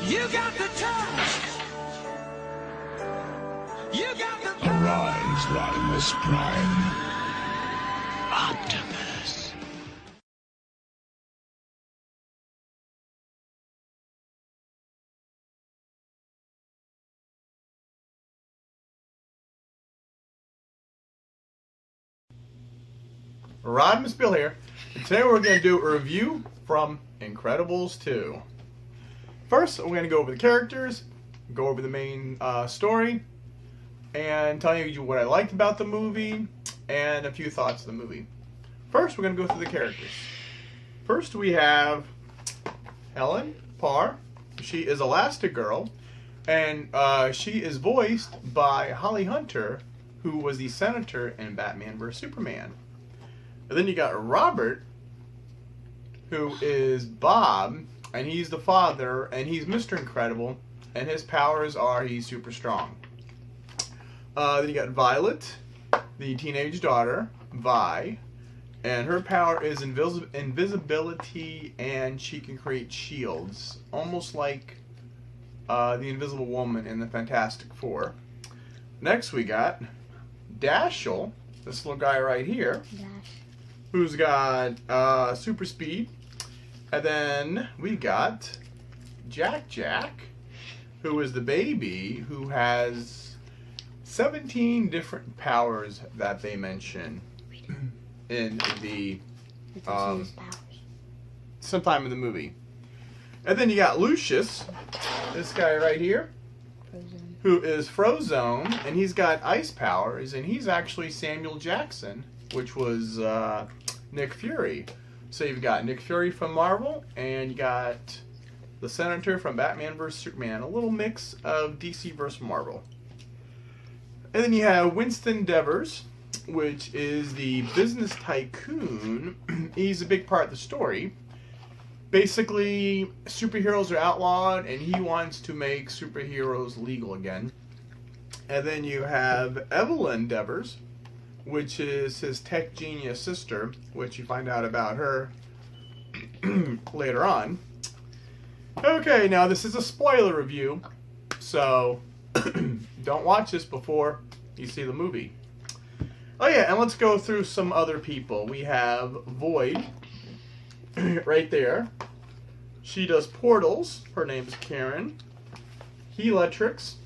You got the touch. You got the power. Arise, Rodimus Prime. Optimus. Rodimus Bill here, and today we're going to do a review from Incredibles 2. First, we're going to go over the characters, go over the main story, and tell you what I liked about the movie, and a few thoughts of the movie. First, we're going to go through the characters. First, we have Helen Parr. She is Elastigirl, and she is voiced by Holly Hunter, who was the Senator in Batman vs. Superman. And then you got Robert, who is Bob, and he's the father, and he's Mr. Incredible, and his powers are he's super strong. Then you got Violet, the teenage daughter, Vi, and her power is invisibility, and she can create shields, almost like the Invisible Woman in the Fantastic Four. Next we got Dashiell, this little guy right here, who's got super speed. And then we got Jack, who is the baby, who has 17 different powers that they mention in the sometime in the movie. And then you got Lucius, this guy right here, who is Frozone, and he's got ice powers, and he's actually Samuel Jackson, which was Nick Fury. So you've got Nick Fury from Marvel, and you got the Senator from Batman vs. Superman. A little mix of DC vs. Marvel. And then you have Winston Devers, which is the business tycoon. He's a big part of the story. Basically, superheroes are outlawed, and he wants to make superheroes legal again. And then you have Evelyn Devers, which is his tech genius sister, which you find out about her later on. Okay, now this is a spoiler review, so don't watch this before you see the movie. Oh yeah, and let's go through some other people. We have Void, right there. She does portals. Her name's Karen. Helix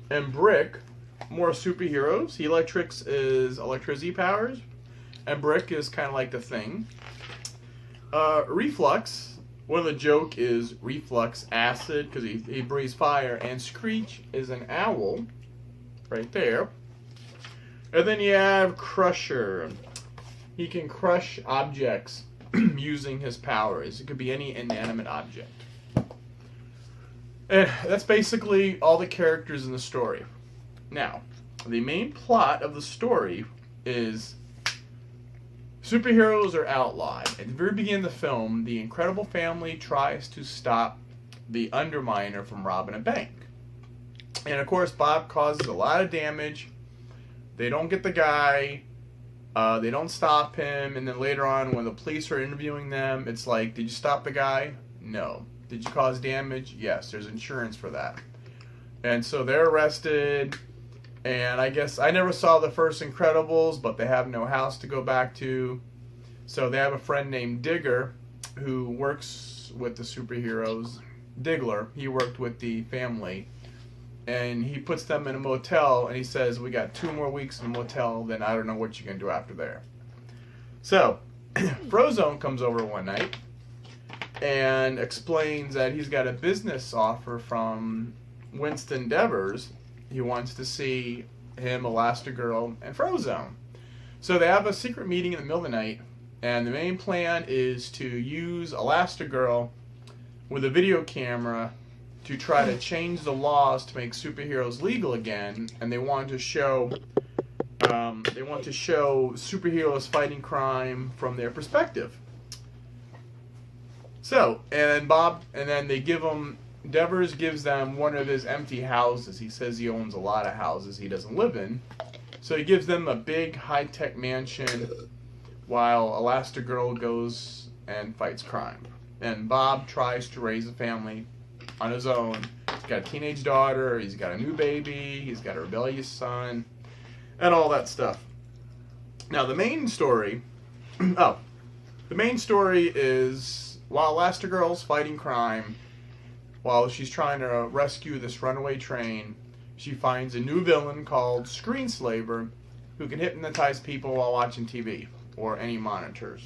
and Brick, more superheroes. Helix is electricity powers, and Brick is kind of like the Thing. Reflux, one of the joke is reflux acid because he breathes fire, and Screech is an owl, right there. And then you have Crusher. He can crush objects using his powers. It could be any inanimate object. And that's basically all the characters in the story. Now, the main plot of the story is superheroes are outlawed. At the very beginning of the film, the Incredible family tries to stop the Underminer from robbing a bank. And of course, Bob causes a lot of damage. They don't get the guy. They don't stop him. And then later on, when the police are interviewing them, it's like, did you stop the guy? No. Did you cause damage? Yes, there's insurance for that. And so they're arrested. And I guess I never saw the first Incredibles, but they have no house to go back to. So they have a friend named Digger who works with the superheroes. Diggler, he worked with the family. And he puts them in a motel, and he says, we got 2 more weeks in a motel, then I don't know what you can do after there. So, Frozone comes over one night and explains that he's got a business offer from Winston Devers. He wants to see him, Elastigirl, and Frozone. So they have a secret meeting in the middle of the night, and the main plan is to use Elastigirl with a video camera to try to change the laws to make superheroes legal again, and they want to show superheroes fighting crime from their perspective. So, and then they give them. Devers gives them one of his empty houses. He says he owns a lot of houses he doesn't live in. So he gives them a big high-tech mansion while Elastigirl goes and fights crime. And Bob tries to raise a family on his own. He's got a teenage daughter, he's got a new baby, he's got a rebellious son, and all that stuff. Now, the main story... the main story is, while Elastigirl's fighting crime, while she's trying to rescue this runaway train, she finds a new villain called Screenslaver, who can hypnotize people while watching TV, or any monitors.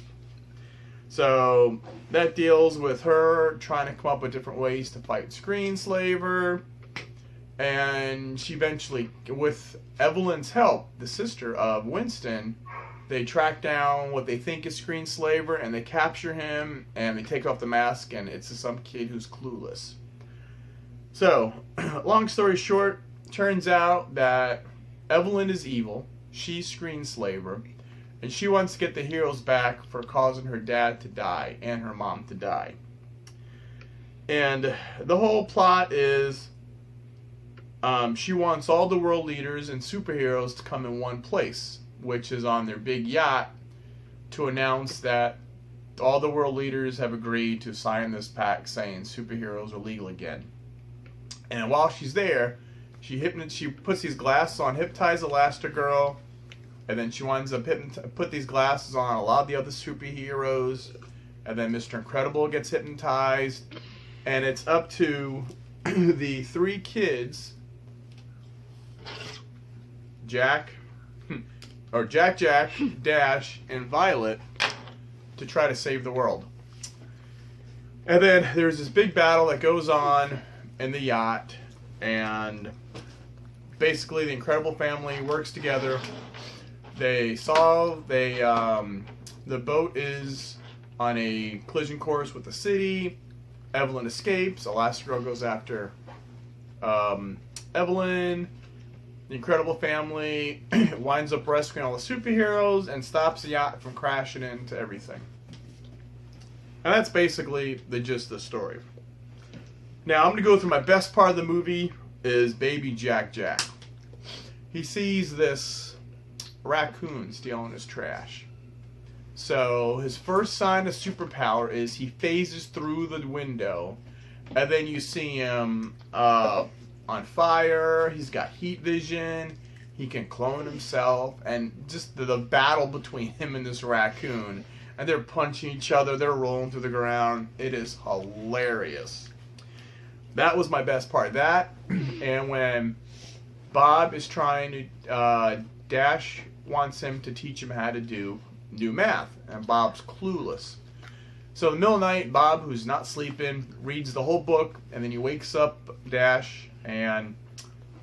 So, that deals with her trying to come up with different ways to fight Screenslaver, and she eventually, with Evelyn's help, the sister of Winston, they track down what they think is Screenslaver, and they capture him, and they take off the mask, and it's some kid who's clueless. So, long story short, turns out that Evelyn is evil, she's Screenslaver, and she wants to get the heroes back for causing her dad to die, and her mom to die. And the whole plot is, she wants all the world leaders and superheroes to come in one place, which is on their big yacht, to announce that all the world leaders have agreed to sign this pact saying superheroes are legal again. And while she's there, she puts these glasses on, hypnotize Elastigirl, and then she winds up put these glasses on a lot of the other superheroes, and then Mr. Incredible gets hypnotized, and it's up to the three kids, Jack, Dash, and Violet, to try to save the world. And then there's this big battle that goes on in the yacht, and basically the Incredible family works together. The boat is on a collision course with the city. Evelyn escapes. Elastigirl goes after Evelyn. The Incredible family winds up rescuing all the superheroes and stops the yacht from crashing into everything. And that's basically the gist of the story. Now, I'm going to go through my best part of the movie is Baby Jack. He sees this raccoon stealing his trash. So, his first sign of superpower is he phases through the window, and then you see him on fire, he's got heat vision, he can clone himself, and just the battle between him and this raccoon, and they're punching each other, they're rolling through the ground. It is hilarious. That was my best part. That, and when Bob is trying to, Dash wants him to teach him how to do math, and Bob's clueless. So in the middle of the night, Bob, who's not sleeping, reads the whole book, and then he wakes up Dash and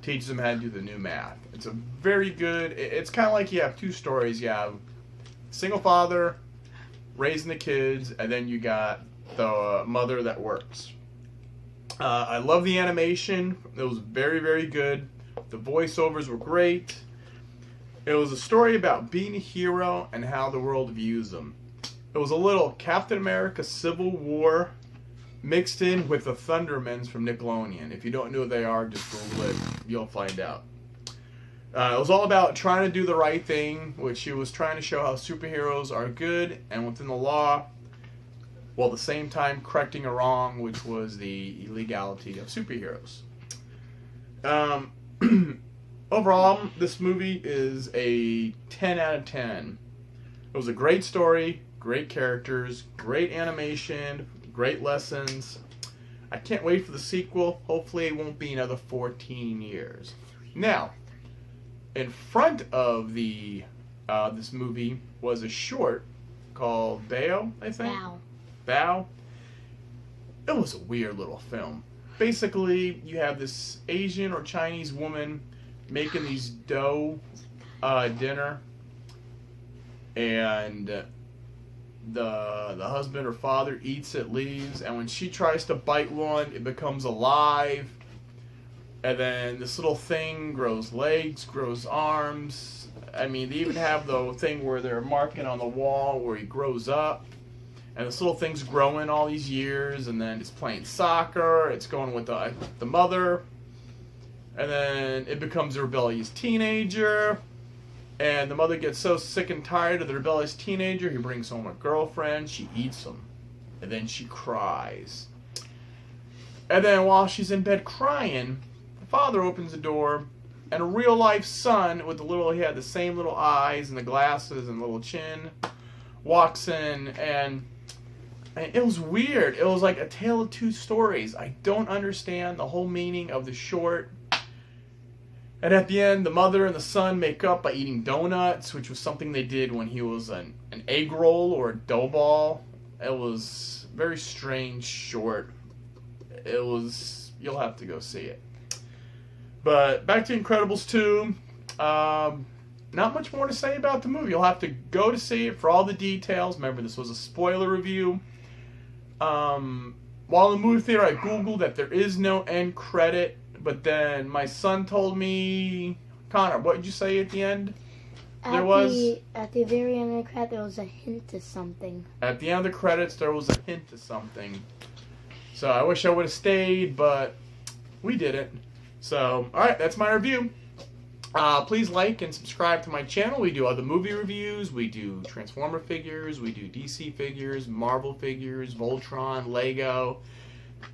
teaches him how to do the new math. It's a very good, it's kind of like you have two stories. You have single father raising the kids, and then you got the mother that works. I love the animation. It was very, very good. The voiceovers were great. It was a story about being a hero and how the world views them. It was a little Captain America Civil War mixed in with the Thundermans from Nickelodeon. If you don't know who they are, just Google it. You'll find out. It was all about trying to do the right thing, which he was trying to show how superheroes are good and within the law, while at the same time correcting a wrong, which was the illegality of superheroes. Overall, this movie is a 10 out of 10. It was a great story, great characters, great animation, great lessons. I can't wait for the sequel. Hopefully it won't be another 14 years. Now, in front of this movie was a short called Bao, I think? Bao. It was a weird little film. Basically, you have this Asian or Chinese woman making these dough dinner, and the husband or father eats it, leaves, and when she tries to bite one, it becomes alive, and then this little thing grows legs, grows arms. I mean, they even have the thing where they're marking on the wall where he grows up, and this little thing's growing all these years, and then it's playing soccer, it's going with the mother, and then it becomes a rebellious teenager. And the mother gets so sick and tired of the rebellious teenager, he brings home a girlfriend, she eats him, and then she cries. And then while she's in bed crying, the father opens the door, and a real life son with he had the same little eyes and the glasses and little chin, walks in, and it was weird. It was like a tale of two stories. I don't understand the whole meaning of the short. And at the end, the mother and the son make up by eating donuts, which was something they did when he was an egg roll or a dough ball. It was a very strange short. You'll have to go see it. But back to Incredibles 2. Not much more to say about the movie. You'll have to go to see it for all the details. Remember, this was a spoiler review. While in the movie theater, I Googled that there is no end credit. But then my son told me, Connor, what did you say at the end? At the very end of the credit, there was a hint to something. At the end of the credits, there was a hint to something. So I wish I would have stayed, but we didn't. So, alright, that's my review. Please like and subscribe to my channel. We do other movie reviews. We do Transformer figures. We do DC figures, Marvel figures, Voltron, Lego,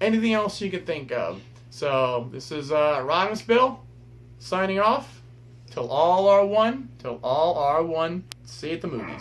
anything else you could think of. So, this is Rodimus Bill signing off. Till all are one. See you at the movies.